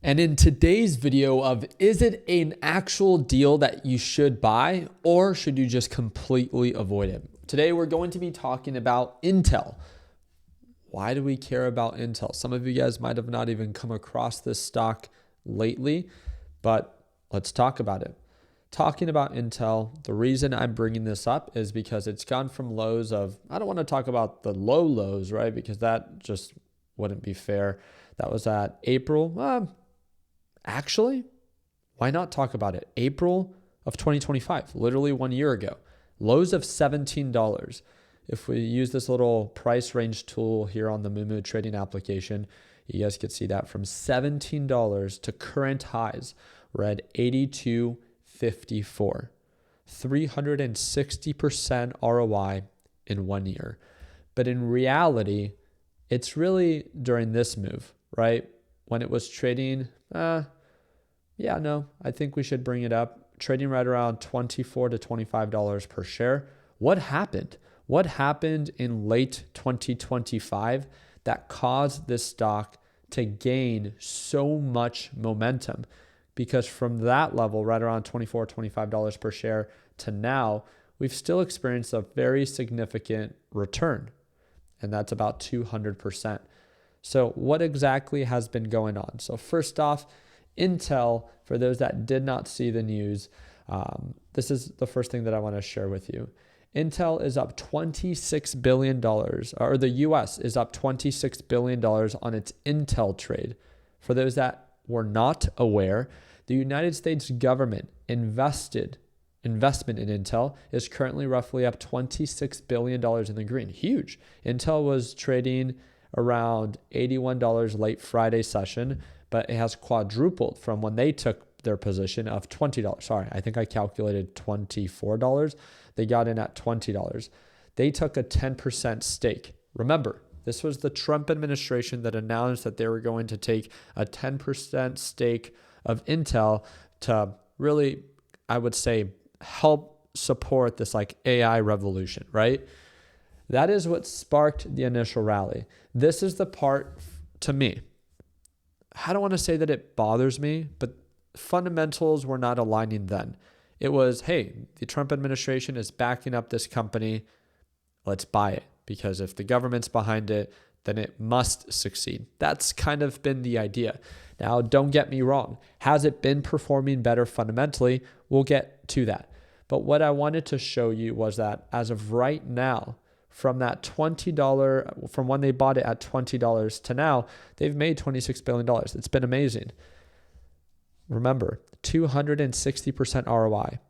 And in today's video of, is it an actual deal that you should buy or should you just completely avoid it? Today, we're going to be talking about Intel. Why do we care about Intel? Some of you guys might have not even come across this stock lately, but let's talk about it. Talking about Intel, the reason I'm bringing this up is because it's gone from lows of, I don't want to talk about the low lows, right? Because that just wouldn't be fair. That was at April. Actually, why not talk about it? April of 2025, literally 1 year ago. Lows of $17. If we use this little price range tool here on the Moomoo trading application, you guys could see that from $17 to current highs, we're at $82.54. 360% ROI in 1 year. But in reality, it's really during this move, right? When it was trading, I think we should bring it up. Trading right around $24 to $25 per share. What happened? What happened in late 2025 that caused this stock to gain so much momentum? Because from that level, right around $24, $25 per share to now, we've still experienced a very significant return. And that's about 200%. So what exactly has been going on? So first off, Intel, for those that did not see the news, this is the first thing that I want to share with you. Intel is up $26 billion, or the US is up $26 billion on its Intel trade. For those that were not aware, the United States government investment in Intel is currently roughly up $26 billion in the green. Huge. Intel was trading around $81 late Friday session, but it has quadrupled from when they took their position of $20. Sorry, I think I calculated $24. They got in at $20. They took a 10% stake. Remember, this was the Trump administration that announced that they were going to take a 10% stake of Intel to really, I would say, help support this like AI revolution, right? That is what sparked the initial rally. This is the part to me. I don't want to say that it bothers me, but fundamentals were not aligning then. It was, hey, the Trump administration is backing up this company. Let's buy it. Because if the government's behind it, then it must succeed. That's kind of been the idea. Now, don't get me wrong. Has it been performing better fundamentally? We'll get to that. But what I wanted to show you was that as of right now, from that $20, from when they bought it at $20 to now, they've made $26 billion. It's been amazing. Remember, 260% ROI.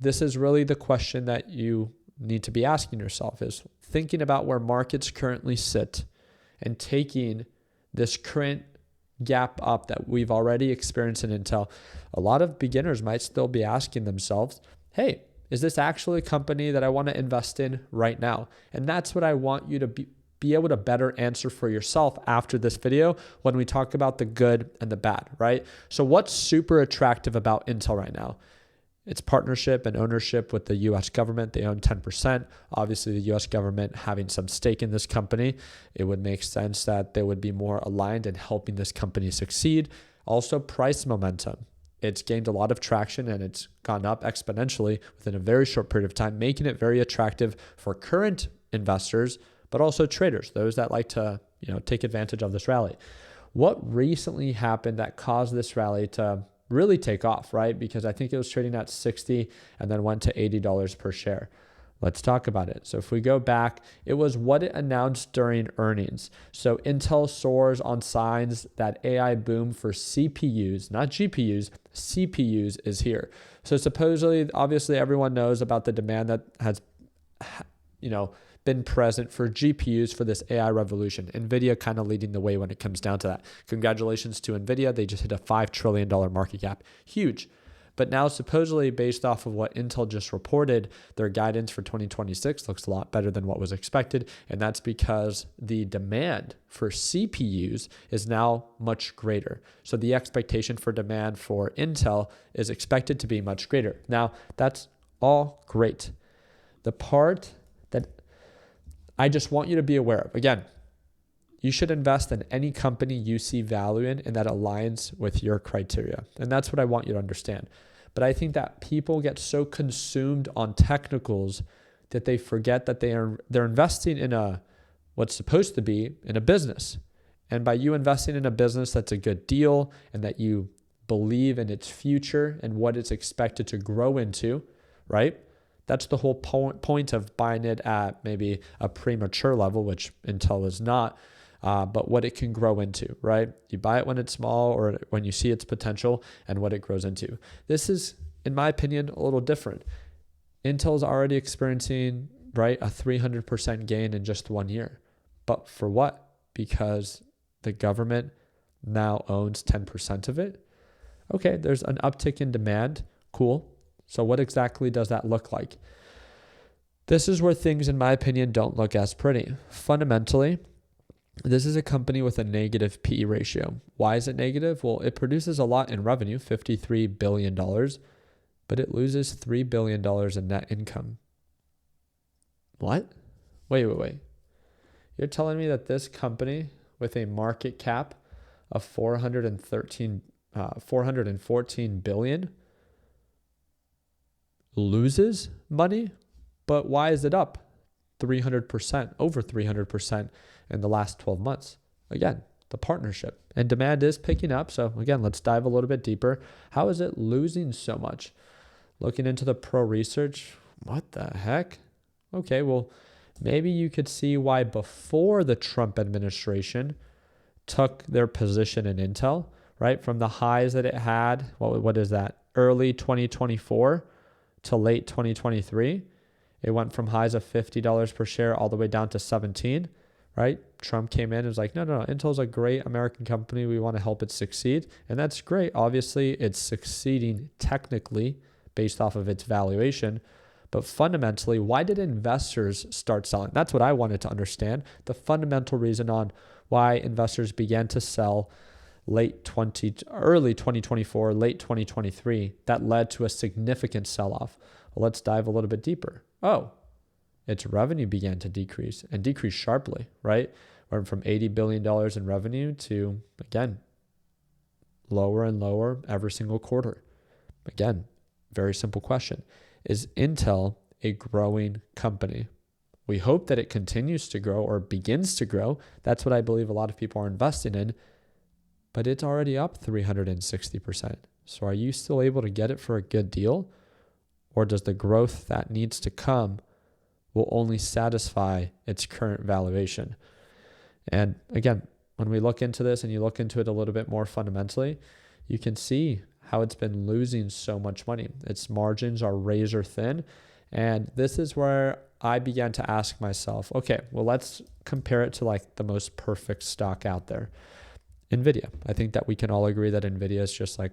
This is really the question that you need to be asking yourself, is thinking about where markets currently sit and taking this current gap up that we've already experienced in Intel. A lot of beginners might still be asking themselves, hey, is this actually a company that I want to invest in right now? And that's what I want you to be able to better answer for yourself after this video when we talk about the good and the bad, right? So what's super attractive about Intel right now? Its partnership and ownership with the US government. They own 10%. Obviously, the US government having some stake in this company, it would make sense that they would be more aligned in helping this company succeed. Also, price momentum. It's gained a lot of traction and it's gone up exponentially within a very short period of time, making it very attractive for current investors, but also traders, those that like to, take advantage of this rally. What recently happened that caused this rally to really take off, right? Because I think it was trading at 60 and then went to $80 per share. Let's talk about it. So if we go back, it was what it announced during earnings. So Intel soars on signs that AI boom for CPUs, not GPUs, CPUs is here. So supposedly, obviously everyone knows about the demand that has, been present for GPUs for this AI revolution. NVIDIA kind of leading the way when it comes down to that. Congratulations to NVIDIA. They just hit a $5 trillion market cap. Huge. But now supposedly based off of what Intel just reported, their guidance for 2026 looks a lot better than what was expected. And that's because the demand for CPUs is now much greater. So the expectation for demand for Intel is expected to be much greater. Now, that's all great. The part that I just want you to be aware of, again, You should invest in any company you see value in and that aligns with your criteria. And that's what I want you to understand. But I think that people get so consumed on technicals that they forget that they're investing in what's supposed to be in a business. And by you investing in a business that's a good deal and that you believe in its future and what it's expected to grow into, right? That's the whole point of buying it at maybe a premature level, which Intel is not, but what it can grow into, right? You buy it when it's small or when you see its potential and what it grows into. This is, in my opinion, a little different. Intel's already experiencing, right, a 300% gain in just 1 year. But for what? Because the government now owns 10% of it. Okay, there's an uptick in demand. Cool. So what exactly does that look like? This is where things, in my opinion, don't look as pretty. Fundamentally, this is a company with a negative PE ratio. Why is it negative? Well, it produces a lot in revenue, $53 billion, but it loses $3 billion in net income. What? Wait. You're telling me that this company with a market cap of 414 billion loses money? But why is it up 300%, over 300% in the last 12 months? Again, the partnership and demand is picking up. So again, let's dive a little bit deeper. How is it losing so much? Looking into the pro research, what the heck? Okay, well, maybe you could see why before the Trump administration took their position in Intel, right? From the highs that it had, what is that? Early 2024 to late 2023. It went from highs of $50 per share all the way down to 17, right? Trump came in and was like, no, Intel's a great American company. We want to help it succeed. And that's great. Obviously, it's succeeding technically based off of its valuation. But fundamentally, why did investors start selling? That's what I wanted to understand. The fundamental reason on why investors began to sell early 2024, late 2023, that led to a significant sell-off. Well, let's dive a little bit deeper. Oh, its revenue began to decrease and decrease sharply, right? Went from $80 billion in revenue to, again, lower and lower every single quarter. Again, very simple question. Is Intel a growing company? We hope that it continues to grow or begins to grow. That's what I believe a lot of people are investing in. But it's already up 360%. So are you still able to get it for a good deal? Or does the growth that needs to come will only satisfy its current valuation? And again, when we look into this and you look into it a little bit more fundamentally, you can see how it's been losing so much money. Its margins are razor thin. And this is where I began to ask myself, okay, well, let's compare it to like the most perfect stock out there. NVIDIA. I think that we can all agree that NVIDIA is just like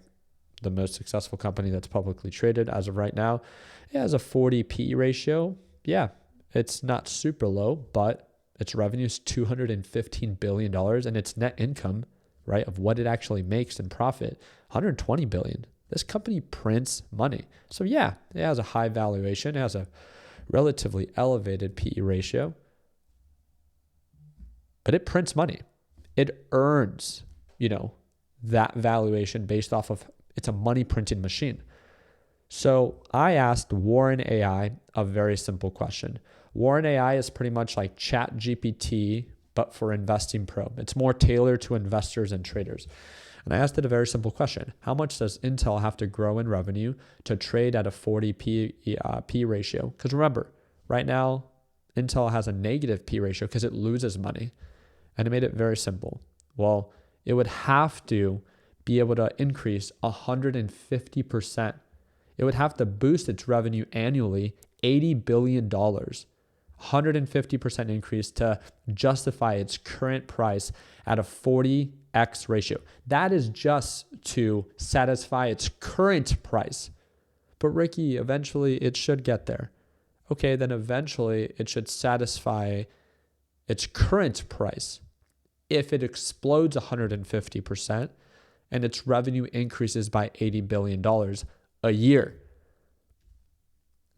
the most successful company that's publicly traded as of right now. It has a 40 PE ratio. Yeah, it's not super low, but its revenue is $215 billion and its net income, right, of what it actually makes in profit, $120 billion. This company prints money. So yeah, it has a high valuation. It has a relatively elevated PE ratio, but it prints money. It earns, that valuation based off of it's a money printing machine. So I asked Warren AI a very simple question. Warren AI is pretty much like ChatGPT, but for investing pro. It's more tailored to investors and traders. And I asked it a very simple question. How much does Intel have to grow in revenue to trade at a 40 P ratio? Because remember, right now, Intel has a negative P ratio because it loses money. And it made it very simple. Well, it would have to be able to increase 150%. It would have to boost its revenue annually $80 billion, 150% increase to justify its current price at a 40x ratio. That is just to satisfy its current price. But Ricky, eventually it should get there. Okay, then eventually it should satisfy its current price if it explodes 150% and its revenue increases by $80 billion a year.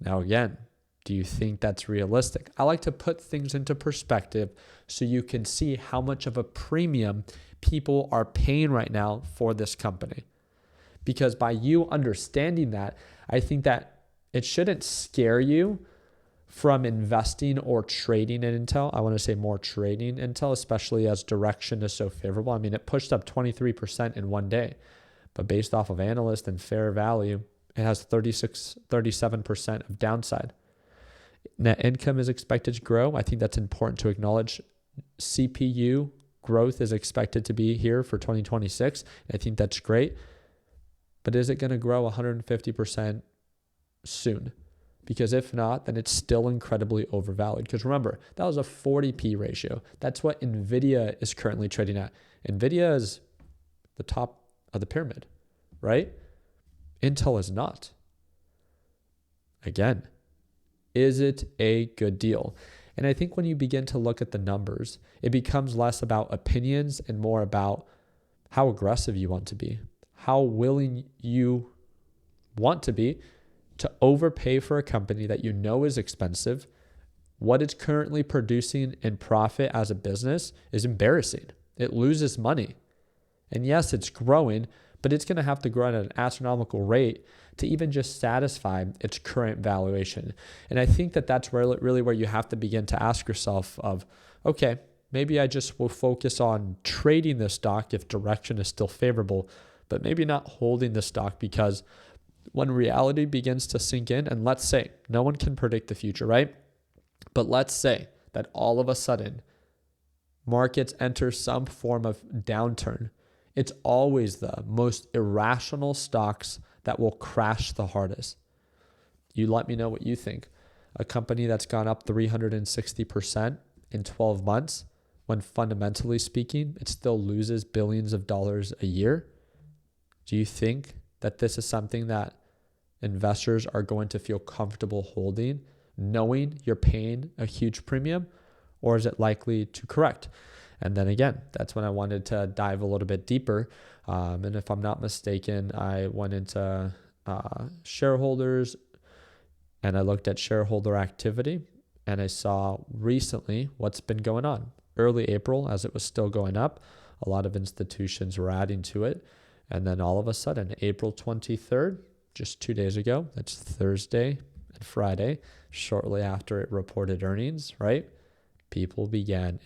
Now again, Do you think that's realistic? I like to put things into perspective so you can see how much of a premium people are paying right now for this company. Because by you understanding that, I think that it shouldn't scare you from investing or trading in Intel. I want to say more trading Intel, especially as direction is so favorable. I mean, it pushed up 23% in one day, but based off of analyst and fair value, it has 37% of downside. Net income is expected to grow. I think that's important to acknowledge. CPU growth is expected to be here for 2026. I think that's great. But is it going to grow 150% soon? Because if not, then it's still incredibly overvalued. Because remember, that was a 40p ratio. That's what NVIDIA is currently trading at. NVIDIA is the top of the pyramid, right? Intel is not. Again, is it a good deal? And I think when you begin to look at the numbers, it becomes less about opinions and more about how aggressive you want to be, how willing you want to be to overpay for a company that you know is expensive. What it's currently producing in profit as a business is embarrassing. It loses money. And yes, it's growing, but it's going to have to grow at an astronomical rate to even just satisfy its current valuation. And I think that that's really where you have to begin to ask yourself of, okay, maybe I just will focus on trading this stock if direction is still favorable, but maybe not holding the stock, because when reality begins to sink in, and let's say no one can predict the future, right? But let's say that all of a sudden markets enter some form of downturn. It's always the most irrational stocks that will crash the hardest. You let me know what you think. A company that's gone up 360% in 12 months, when fundamentally speaking, it still loses billions of dollars a year. Do you think that this is something that investors are going to feel comfortable holding, knowing you're paying a huge premium, or is it likely to correct? And then again, that's when I wanted to dive a little bit deeper. And if I'm not mistaken, I went into shareholders and I looked at shareholder activity, and I saw recently what's been going on. Early April, as it was still going up, a lot of institutions were adding to it. And then all of a sudden, April 23rd, just 2 days ago, that's Thursday and Friday, shortly after it reported earnings, right?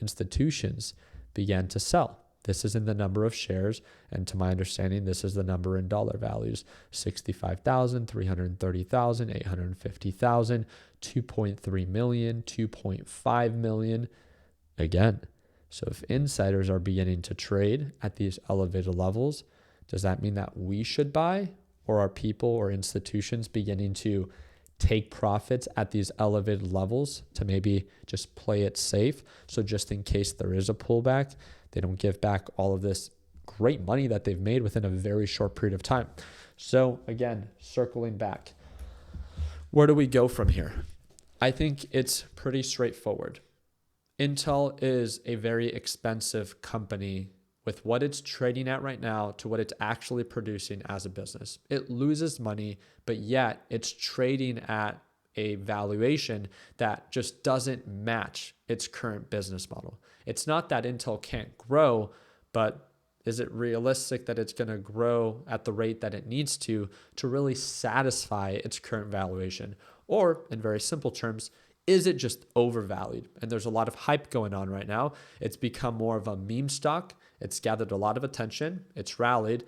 Institutions began to sell. This is in the number of shares, and to my understanding, this is the number in dollar values: 65,000, 330,000, 850,000, 2.3 million, 2.5 million. Again, so if insiders are beginning to trade at these elevated levels, does that mean that we should buy, or are people or institutions beginning to take profits at these elevated levels to maybe just play it safe? So just in case there is a pullback, they don't give back all of this great money that they've made within a very short period of time. So again, circling back, where do we go from here? I think it's pretty straightforward. Intel is a very expensive company with what it's trading at right now to what it's actually producing as a business. It loses money, but yet it's trading at a valuation that just doesn't match its current business model. It's not that Intel can't grow, but is it realistic that it's going to grow at the rate that it needs to really satisfy its current valuation? Or in very simple terms, is it just overvalued? And there's a lot of hype going on right now. It's become more of a meme stock. It's gathered a lot of attention. It's rallied.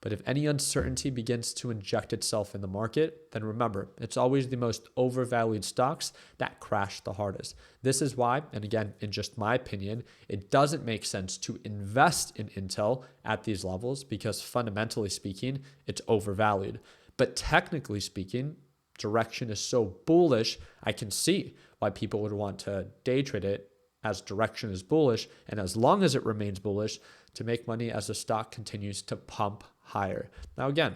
But if any uncertainty begins to inject itself in the market, then remember, it's always the most overvalued stocks that crash the hardest. This is why, and again, in just my opinion, it doesn't make sense to invest in Intel at these levels, because fundamentally speaking, it's overvalued. But technically speaking, direction is so bullish, I can see why people would want to day trade it as direction is bullish, and as long as it remains bullish, to make money as the stock continues to pump higher. Now again,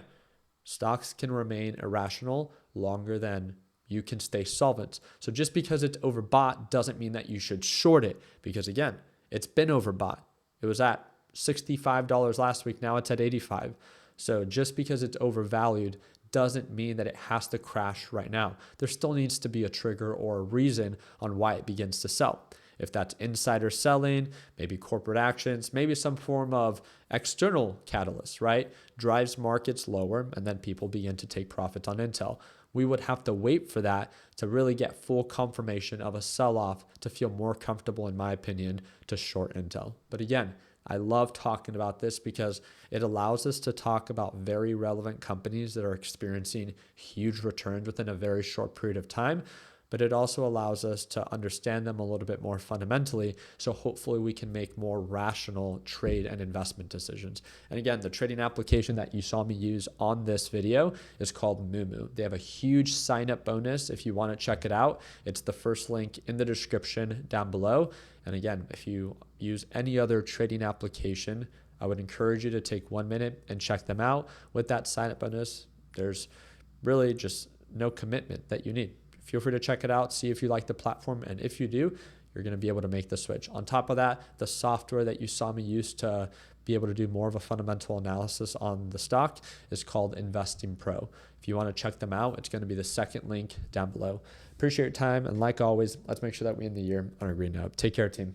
stocks can remain irrational longer than you can stay solvent. So just because it's overbought doesn't mean that you should short it, because again, it's been overbought. It was at $65 last week, now it's at $85. So just because it's overvalued doesn't mean that it has to crash right now. There still needs to be a trigger or a reason on why it begins to sell. If that's insider selling, maybe corporate actions, maybe some form of external catalyst, right? Drives markets lower, and then people begin to take profit on Intel. We would have to wait for that to really get full confirmation of a sell-off to feel more comfortable, in my opinion, to short Intel. But again, I love talking about this because it allows us to talk about very relevant companies that are experiencing huge returns within a very short period of time. But it also allows us to understand them a little bit more fundamentally. So hopefully we can make more rational trade and investment decisions. And again, the trading application that you saw me use on this video is called Mumu. They have a huge sign up bonus if you want to check it out. It's the first link in the description down below. And again, if you use any other trading application, I would encourage you to take 1 minute and check them out. With that sign up bonus, there's really just no commitment that you need. Feel free to check it out, see if you like the platform, and if you do, you're going to be able to make the switch. On top of that, the software that you saw me use to be able to do more of a fundamental analysis on the stock is called Investing Pro. If you want to check them out, it's going to be the second link down below. Appreciate your time, and like always, let's make sure that we end the year on a green note. Take care, team.